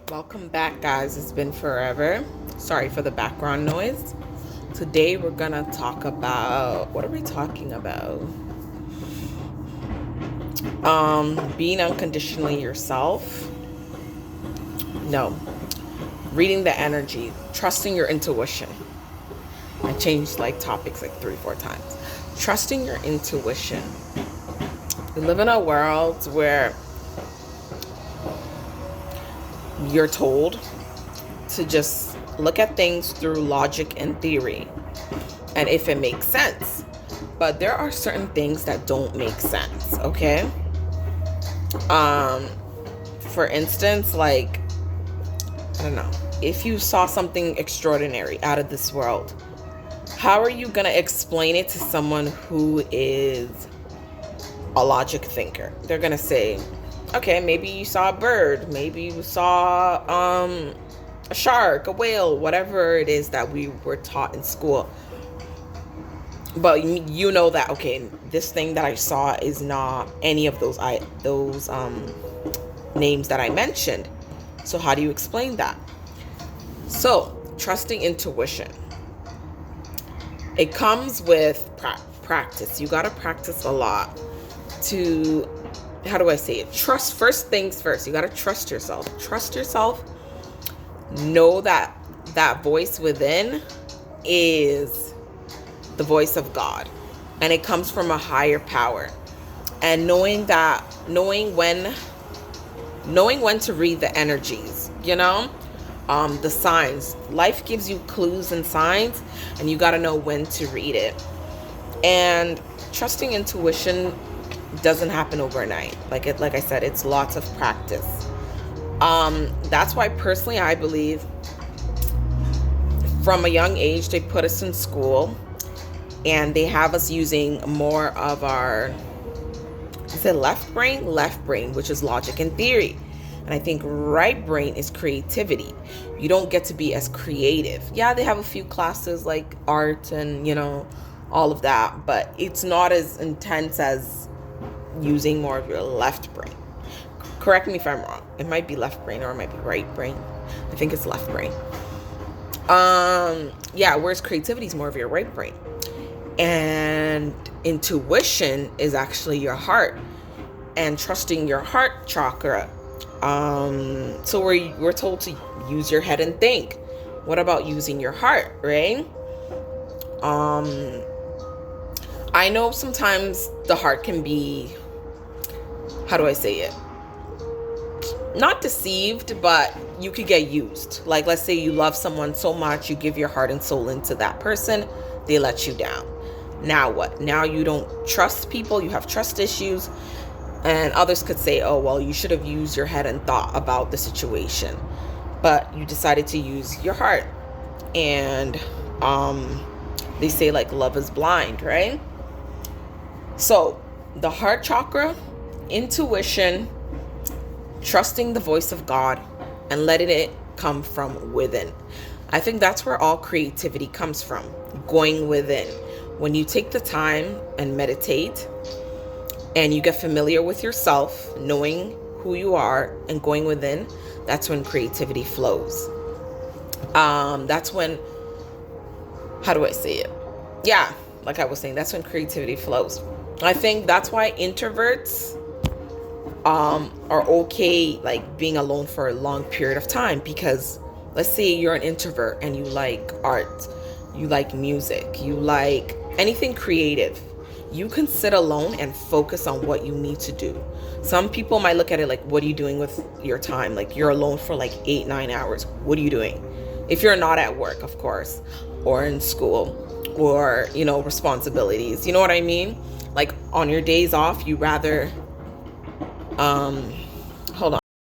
Welcome back, guys. It's been forever. Sorry for the background noise. Today we're gonna talk about, what are we talking about? Being unconditionally yourself. No. Reading the energy, trusting your intuition. I changed topics 3-4 times. Trusting your intuition. We live in a world where you're told to just look at things through logic and theory, and if it makes sense. But there are certain things that don't make sense, okay? For instance, I don't know, if you saw something extraordinary out of this world, how are you gonna explain it to someone who is a logic thinker? They're gonna say, okay, maybe you saw a bird, maybe you saw a shark, a whale, whatever it is that we were taught in school. But you know that, okay, this thing that I saw is not any of those names that I mentioned. So how do you explain that? So trusting intuition. It comes with practice. You got to practice a lot to, how do I say it? Trust, first things first. You got to trust yourself. Trust yourself. Know that that voice within is the voice of God, and it comes from a higher power. And knowing when to read the energies, the signs. Life gives you clues and signs, and you got to know when to read it. And trusting intuition doesn't happen overnight. Like I said, it's lots of practice. That's why personally I believe from a young age they put us in school and they have us using more of our, is it left brain, which is logic and theory. And I think right brain is creativity. You don't get to be as creative. Yeah, they have a few classes like art and, all of that, but it's not as intense as using more of your left brain. Correct me if I'm wrong. It might be left brain or it might be right brain. I think it's left brain. Whereas creativity is more of your right brain. And intuition is actually your heart, and trusting your heart chakra. So we're told to use your head and think. What about using your heart, right? I know sometimes the heart can be, how do I say it? Not deceived, but you could get used. Like, let's say you love someone so much, you give your heart and soul into that person, they let you down. Now what? Now you don't trust people, you have trust issues. And others could say, oh, well, you should have used your head and thought about the situation. But you decided to use your heart. And they say love is blind, right? So the heart chakra, intuition, trusting the voice of God, and letting it come from within. I think that's where all creativity comes from, going within. When you take the time and meditate and you get familiar with yourself, knowing who you are and going within, that's when creativity flows. That's when, how do I say it? Yeah, like I was saying, that's when creativity flows. I think that's why introverts are okay being alone for a long period of time, because let's say you're an introvert and you like art, you like music, you like anything creative. You can sit alone and focus on what you need to do. Some people might look at it what are you doing with your time? You're alone for 8-9 hours. What are you doing? If you're not at work, of course, or in school, or responsibilities, you know what I mean? On your days off, you rather